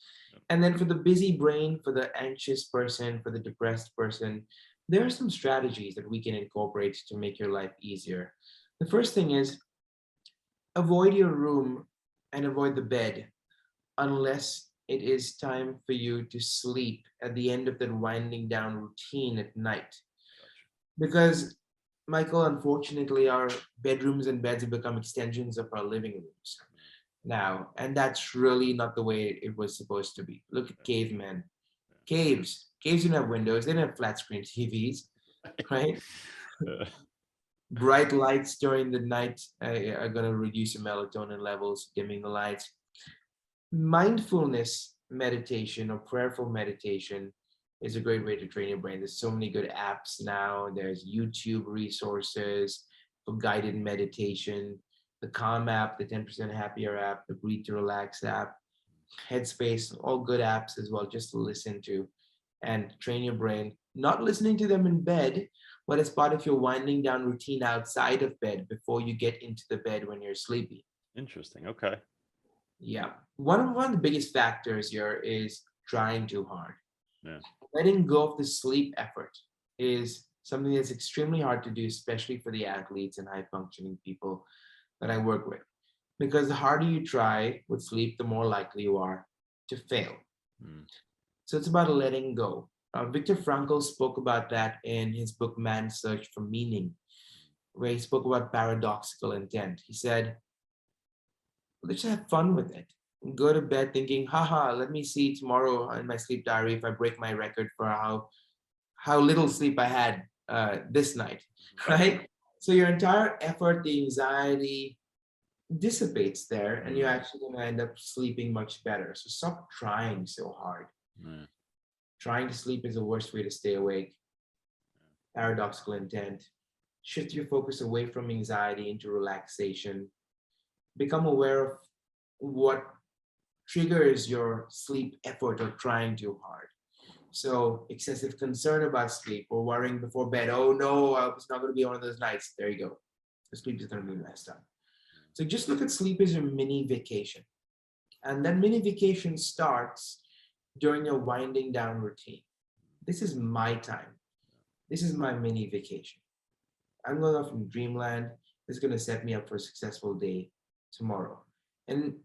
And then for the busy brain, for the anxious person, for the depressed person, there are some strategies that we can incorporate to make your life easier. The first thing is avoid your room and avoid the bed unless it is time for you to sleep at the end of that winding down routine at night. Because, Michael, unfortunately, our bedrooms and beds have become extensions of our living rooms now, and that's really not the way it was supposed to be. Look at cavemen. Caves didn't have windows, they didn't have flat screen TVs, right? Bright lights during the night are going to reduce your melatonin levels, dimming the lights. Mindfulness meditation or prayerful meditation is a great way to train your brain. There's so many good apps now. There's YouTube resources for guided meditation, the Calm app, the 10% Happier app, the Breathe to Relax app, Headspace, all good apps as well, just to listen to and train your brain. Not listening to them in bed, but as part of your winding down routine outside of bed before you get into the bed when you're sleepy. Interesting. Okay. Yeah. One of the biggest factors here is trying too hard. Yeah. Letting go of the sleep effort is something that's extremely hard to do, especially for the athletes and high functioning people that I work with. Because the harder you try with sleep, the more likely you are to fail. So it's about letting go. Viktor Frankl spoke about that in his book, Man's Search for Meaning, where he spoke about paradoxical intent. He said, let's have fun with it. go to bed thinking, haha, let me see tomorrow in my sleep diary if I break my record for how little sleep I had this night, right? So your entire effort, the anxiety dissipates there, and you're actually going to end up sleeping much better. So stop trying so hard. Trying to sleep is the worst way to stay awake. Paradoxical intent. Shift your focus away from anxiety into relaxation. Become aware of what triggers your sleep effort or trying too hard. So excessive concern about sleep or worrying before bed. Oh no, it's not going to be one of those nights. There you go. The sleep is going to be messed up. So just look at sleep as your mini vacation. And that mini vacation starts during your winding down routine. This is my time. This is my mini vacation. I'm going off in dreamland. This is going to set me up for a successful day tomorrow. And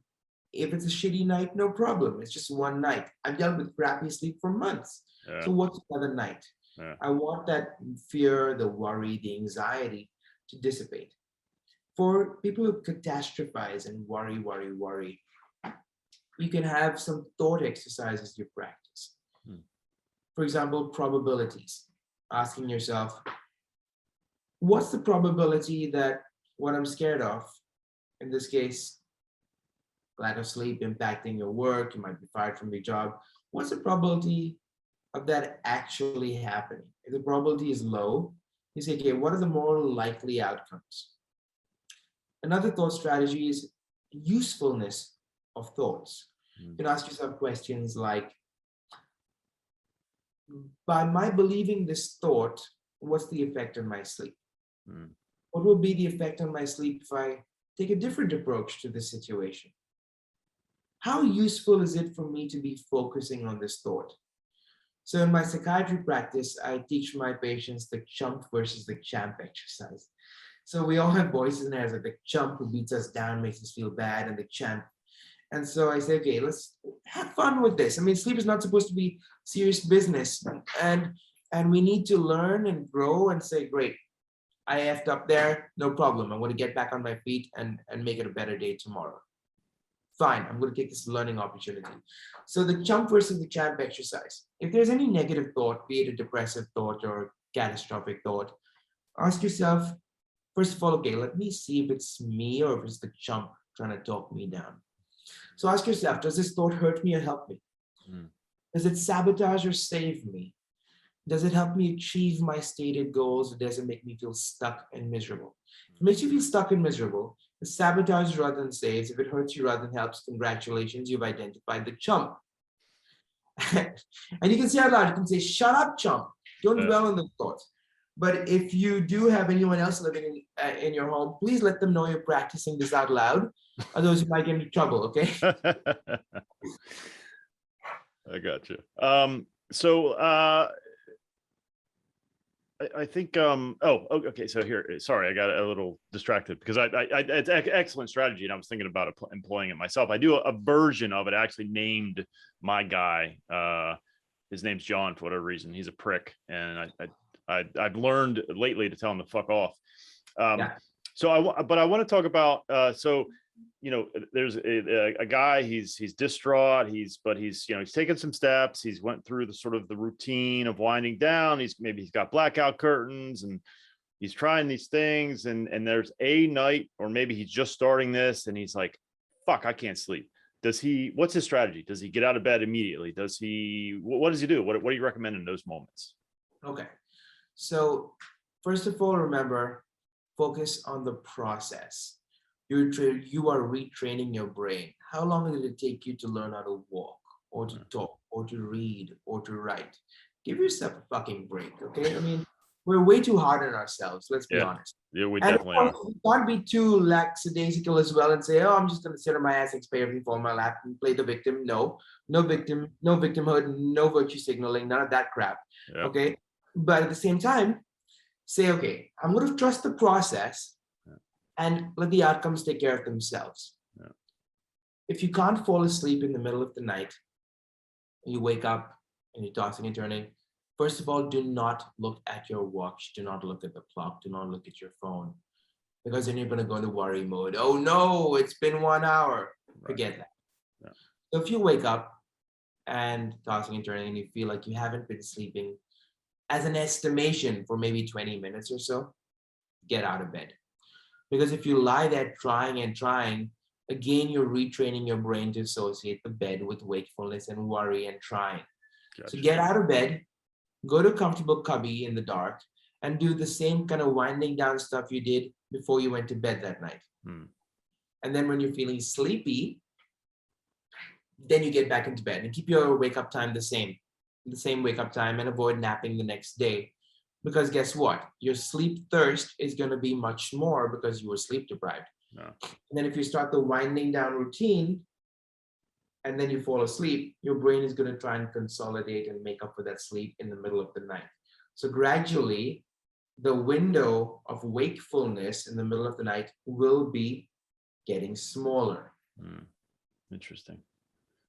if it's a shitty night, no problem. It's just one night. I've dealt with crappy sleep for months. So what's another night? I want that fear, the worry, the anxiety to dissipate. For people who catastrophize and worry, you can have some thought exercises you practice. For example, probabilities. Asking yourself, what's the probability that what I'm scared of, in this case, lack of sleep impacting your work, you might be fired from your job, what's the probability of that actually happening? If the probability is low, you say, okay, what are the more likely outcomes? Another thought strategy is usefulness of thoughts. You can ask yourself questions like, by my believing this thought, what's the effect on my sleep? What will be the effect on my sleep if I take a different approach to the situation? How useful is it for me to be focusing on this thought? So in my psychiatry practice, I teach my patients the chump versus the champ exercise. So we all have voices in our heads, like the chump who beats us down, makes us feel bad, and the champ. And so I say, okay, let's have fun with this. I mean, sleep is not supposed to be serious business. And we need to learn and grow and say, great, I effed up there, no problem. I'm going to get back on my feet and make it a better day tomorrow. Fine, I'm going to take this learning opportunity. So the chump versus the champ exercise. If there's any negative thought, be it a depressive thought or catastrophic thought, ask yourself, first of all, okay, let me see if it's me or if it's the chump trying to talk me down. So ask yourself, does this thought hurt me or help me? Does it sabotage or save me? Does it help me achieve my stated goals, or does it make me feel stuck and miserable? If it makes you feel stuck and miserable, it sabotages rather than saves. If it hurts you rather than helps, congratulations, you've identified the chump. And you can say out loud, you can say, shut up, chump. Don't dwell on the thoughts. But if you do have anyone else living in your home, please let them know you're practicing this out loud. Otherwise, you might get into trouble, okay? I got you. I think okay, so here, sorry, I got a little distracted because it's excellent strategy, and I was thinking about employing it myself. I do a version of it. I actually named my guy, his name's John, for whatever reason. He's a prick, and I've learned lately to tell him to fuck off. So I want to talk about so you know, there's a guy, he's distraught, he's taken some steps, he's went through the sort of the routine of winding down, he's got blackout curtains, and he's trying these things, and there's a night, or maybe he's just starting this, and he's like, fuck, I can't sleep. What's his strategy? Does he get out of bed immediately? What does he do? What do you recommend in those moments? Okay, so first of all, remember, focus on the process. You are retraining your brain. How long did it take you to learn how to walk, or to talk, or to read, or to write? Give yourself a fucking break, okay? I mean, we're way too hard on ourselves, let's be honest. Yeah, we And definitely are. We can't be too lackadaisical as well and say, oh, I'm just going to sit on my ass, expect everything fall on my lap and play the victim. No victim, no victimhood, no virtue signaling, none of that crap, okay? But at the same time, say, okay, I'm going to trust the process and let the outcomes take care of themselves. If you can't fall asleep in the middle of the night, and you wake up and you're tossing and turning, first of all, do not look at your watch. Do not look at the clock. Do not look at your phone. Because then you're going to go into worry mode. Oh no, it's been 1 hour. Forget that. Yeah. So if you wake up and tossing and turning and you feel like you haven't been sleeping as an estimation for maybe 20 minutes or so, get out of bed. Because if you lie there trying and trying, again, you're retraining your brain to associate the bed with wakefulness and worry and trying. Gotcha. So get out of bed, go to a comfortable cubby in the dark, and do the same kind of winding down stuff you did before you went to bed that night. And then when you're feeling sleepy, then you get back into bed and keep your wake up time the same wake up time, and avoid napping the next day. Because guess what? Your sleep thirst is going to be much more because you were sleep deprived. Yeah. And then if you start the winding down routine and then you fall asleep, your brain is going to try and consolidate and make up for that sleep in the middle of the night. So gradually, the window of wakefulness in the middle of the night will be getting smaller. Interesting.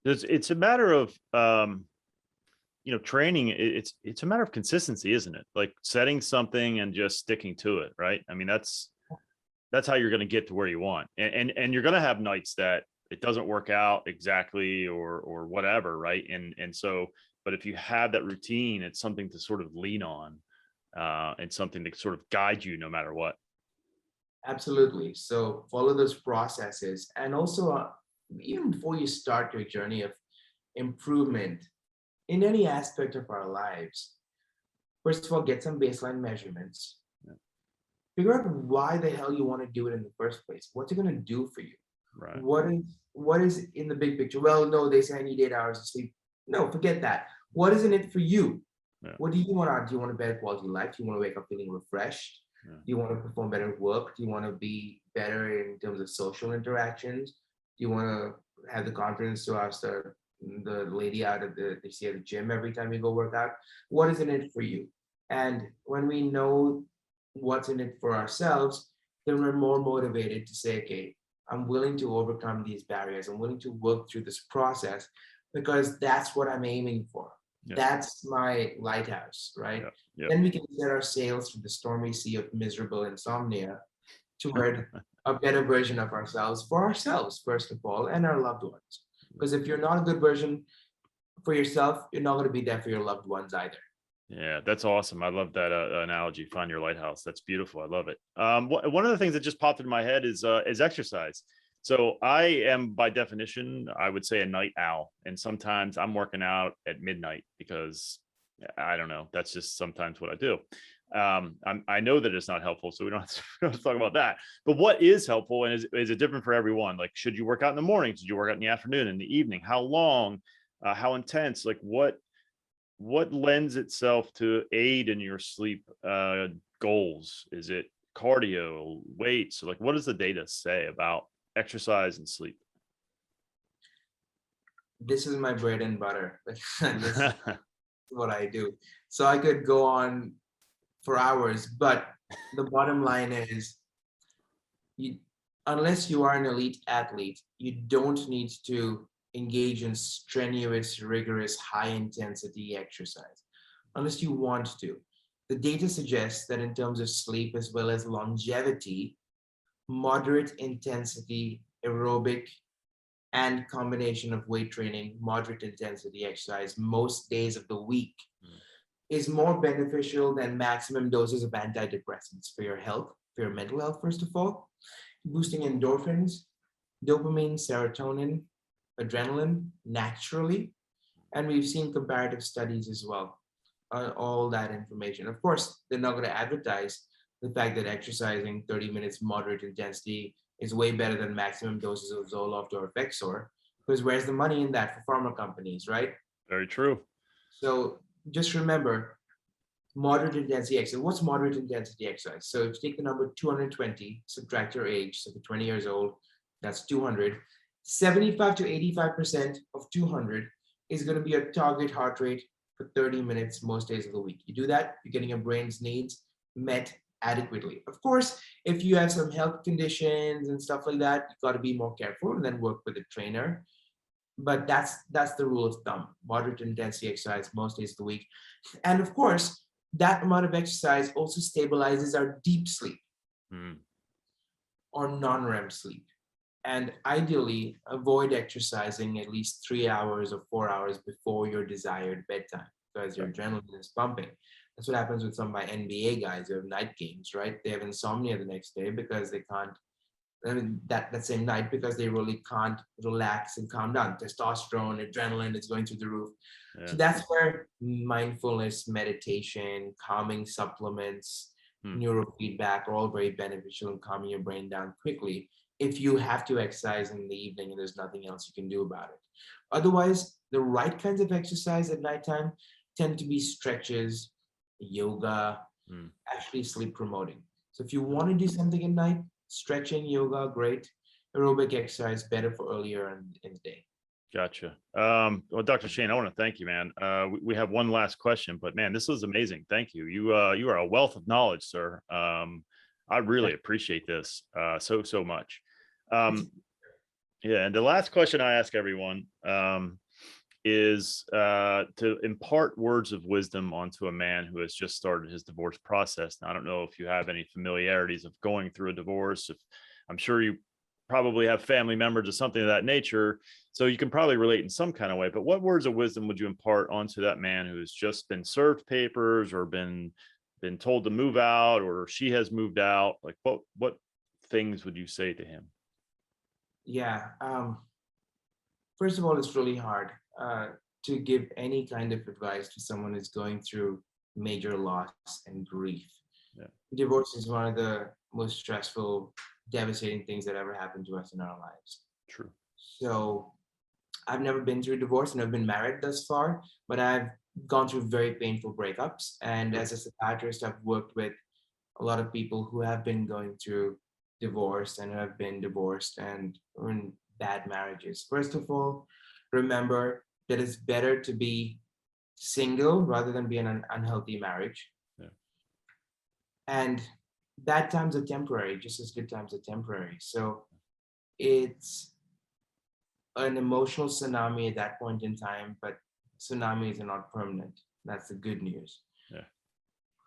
It's a matter of training. It's a matter of consistency, isn't it? Like setting something and just sticking to it, right? I mean, that's how you're going to get to where you want. And you're going to have nights that it doesn't work out exactly or whatever, right? And so, but if you have that routine, it's something to sort of lean on, and something to sort of guide you no matter what. Absolutely. So follow those processes. And also, even before you start your journey of improvement in any aspect of our lives, first of all, get some baseline measurements. Yeah. Figure out why the hell you want to do it in the first place. What's it going to do for you? Right. What is in the big picture? Well, no, they say I need 8 hours of sleep. No, forget that. What is in it for you? Yeah. What do you want? Do you want a better quality of life? Do you want to wake up feeling refreshed? Yeah. Do you want to perform better at work? Do you want to be better in terms of social interactions? Do you want to have the confidence to ask the lady out at the gym every time you go work out? What is in it for you? And when we know what's in it for ourselves, then we're more motivated to say, okay, I'm willing to overcome these barriers. I'm willing to work through this process because that's what I'm aiming for. Yeah. That's my lighthouse, right? Yeah. Yeah. Then we can set our sails through the stormy sea of miserable insomnia toward a better version of ourselves for ourselves, first of all, and our loved ones. Because if you're not a good version for yourself, you're not going to be there for your loved ones either. Yeah, that's awesome. I love that analogy. Find your lighthouse. That's beautiful. I love it. One of the things that just popped into my head is exercise. So I am, by definition, I would say a night owl, and sometimes I'm working out at midnight because I don't know. That's just sometimes what I do. I know that it's not helpful, so we don't have to talk about that. But what is helpful, and is it different for everyone? Like, should you work out in the morning? Should you work out in the afternoon, in the evening? How long? How intense? Like, what lends itself to aid in your sleep goals? Is it cardio, weights? Like, what does the data say about exercise and sleep? This is my bread and butter. This is what I do. So I could go on for hours, but the bottom line is, unless you are an elite athlete, you don't need to engage in strenuous, rigorous, high-intensity exercise, unless you want to. The data suggests that in terms of sleep as well as longevity, moderate intensity aerobic and combination of weight training, moderate intensity exercise most days of the week is more beneficial than maximum doses of antidepressants for your health, for your mental health, first of all, boosting endorphins, dopamine, serotonin, adrenaline naturally. And we've seen comparative studies as well on all that information. Of course, they're not going to advertise the fact that exercising 30 minutes moderate intensity is way better than maximum doses of Zoloft or Effexor, because where's the money in that for pharma companies, right? Very true. So just remember, moderate intensity exercise. What's moderate intensity exercise? So if you take the number 220, subtract your age, so for 20 years old, that's 200. 75 to 85% of 200 is going to be a target heart rate for 30 minutes most days of the week. You do that, you're getting your brain's needs met adequately. Of course, if you have some health conditions and stuff like that, you've got to be more careful and then work with a trainer. But that's the rule of thumb: moderate intensity exercise most days of the week. And of course, that amount of exercise also stabilizes our deep sleep or non-REM sleep. And ideally, avoid exercising at least 3 hours or 4 hours before your desired bedtime because your adrenaline is pumping. That's what happens with some of my NBA guys who have night games, right? They have insomnia the next day because they can't, I mean, that same night because they really can't relax and calm down. Testosterone, adrenaline is going through the roof. So Yeah. that's where mindfulness, meditation, calming supplements, neurofeedback are all very beneficial in calming your brain down quickly if you have to exercise in the evening and there's nothing else you can do about it. Otherwise, the right kinds of exercise at nighttime tend to be stretches, yoga, actually sleep promoting. So if you want to do something at night, stretching, yoga, great. Aerobic exercise, better for earlier in the day. Gotcha. Well, Dr. Shane, I want to thank you, man. We have one last question, but man, this was amazing. Thank you. You are a wealth of knowledge, sir. I really appreciate this so much. Yeah, and the last question I ask everyone is to impart words of wisdom onto a man who has just started his divorce process. Now, I don't know if you have any familiarities of going through a divorce. If I'm sure you probably have family members or something of that nature, so you can probably relate in some kind of way. But what words of wisdom would you impart onto that man who has just been served papers or been told to move out, or she has moved out? Like what things would you say to him? Yeah. First of all, it's really hard to give any kind of advice to someone who's going through major loss and grief. Yeah. Divorce is one of the most stressful, devastating things that ever happened to us in our lives. True. So I've never been through divorce and I've been married thus far, but I've gone through very painful breakups. And as a psychiatrist, I've worked with a lot of people who have been going through divorce and have been divorced and are in bad marriages. First of all, remember that it's better to be single rather than be in an unhealthy marriage. Yeah. And bad times are temporary, just as good times are temporary. So it's an emotional tsunami at that point in time, but tsunamis are not permanent. That's the good news. Yeah.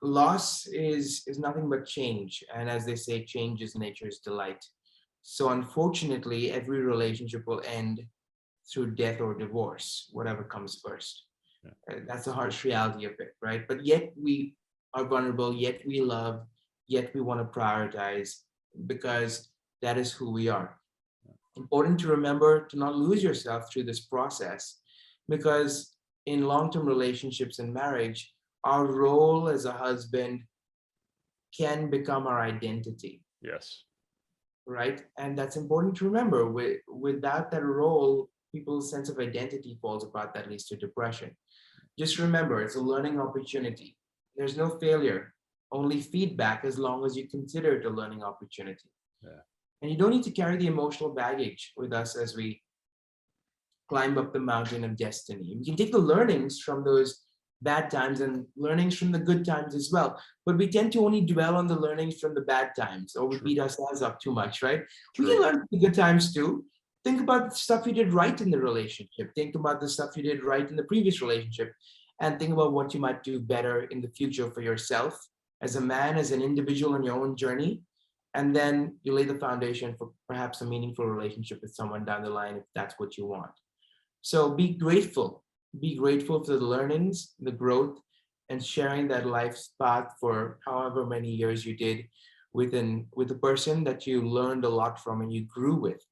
Loss is nothing but change. And as they say, change is nature's delight. So unfortunately, every relationship will end through death or divorce, whatever comes first. Yeah. That's the harsh reality of it, right? But yet we are vulnerable, yet we love, yet we want to prioritize because that is who we are. Important to remember to not lose yourself through this process, because in long-term relationships and marriage, our role as a husband can become our identity. Yes. Right? And that's important to remember. Without that role, people's sense of identity falls apart. That leads to depression. Just remember, it's a learning opportunity. There's no failure, only feedback as long as you consider it a learning opportunity. Yeah. And you don't need to carry the emotional baggage with us as we climb up the mountain of destiny. We can take the learnings from those bad times and learnings from the good times as well. But we tend to only dwell on the learnings from the bad times, or we beat ourselves up too much, right? True. We can learn from the good times too. Think about the stuff you did right in the relationship. Think about the stuff you did right in the previous relationship. And think about what you might do better in the future for yourself as a man, as an individual on your own journey. And then you lay the foundation for perhaps a meaningful relationship with someone down the line if that's what you want. So be grateful. Be grateful for the learnings, the growth, and sharing that life's path for however many years you did with a person that you learned a lot from and you grew with.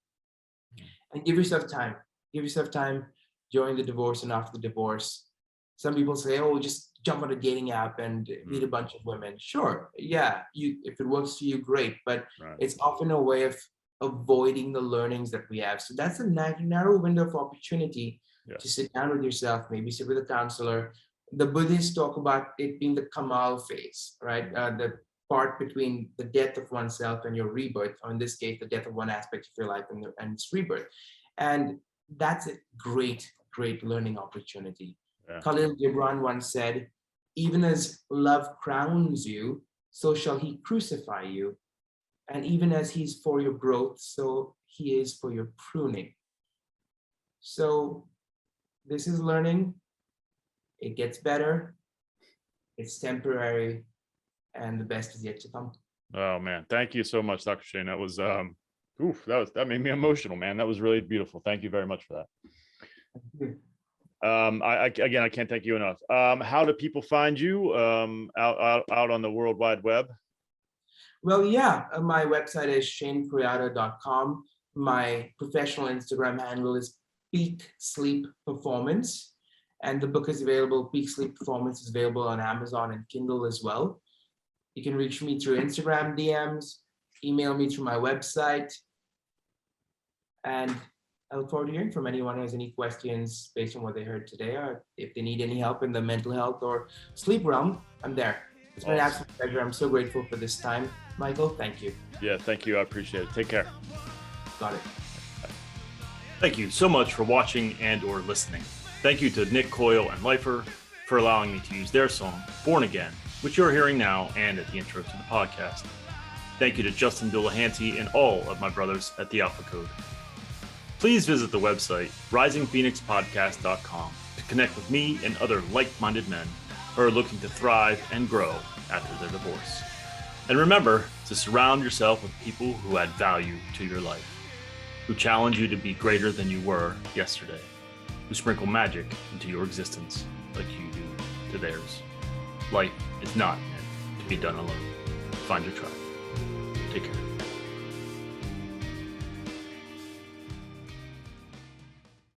And give yourself time. Give yourself time during the divorce and after the divorce. Some people say, oh, just jump on a dating app and meet a bunch of women. Sure, yeah, if it works for you, great. But it's often a way of avoiding the learnings that we have. So that's a narrow window of opportunity to sit down with yourself, maybe sit with a counselor. The Buddhists talk about it being the Kamal phase, right? The part between the death of oneself and your rebirth, or in this case, the death of one aspect of your life and its rebirth. And that's a great, great learning opportunity. Yeah. Khalil Gibran once said, even as love crowns you, so shall he crucify you. And even as he's for your growth, so he is for your pruning. So this is learning. It gets better. It's temporary. And the best is yet to come. Oh, man. Thank you so much, Dr. Shane. That was Oof, that made me emotional, man. That was really beautiful. Thank you very much for that. I can't thank you enough. How do people find you out on the World Wide Web? Well, yeah, my website is Creado.com. My professional Instagram handle is Peak Sleep Performance. And the book is available, Peak Sleep Performance is available on Amazon and Kindle as well. You can reach me through Instagram DMs, email me through my website. And I look forward to hearing from anyone who has any questions based on what they heard today, or if they need any help in the mental health or sleep realm, I'm there. It's been an absolute pleasure. I'm so grateful for this time. Michael, thank you. Yeah, thank you. I appreciate it. Take care. Got it. Thank you so much for watching and or listening. Thank you to Nick Coyle and Lifer for allowing me to use their song, Born Again, which you're hearing now and at the intro to the podcast. Thank you to Justin Dulahanty and all of my brothers at the Alpha Code. Please visit the website, risingphoenixpodcast.com, to connect with me and other like-minded men who are looking to thrive and grow after their divorce. And remember to surround yourself with people who add value to your life, who challenge you to be greater than you were yesterday, who sprinkle magic into your existence like you do to theirs. Life is not meant to be done alone. Find your tribe. Take care.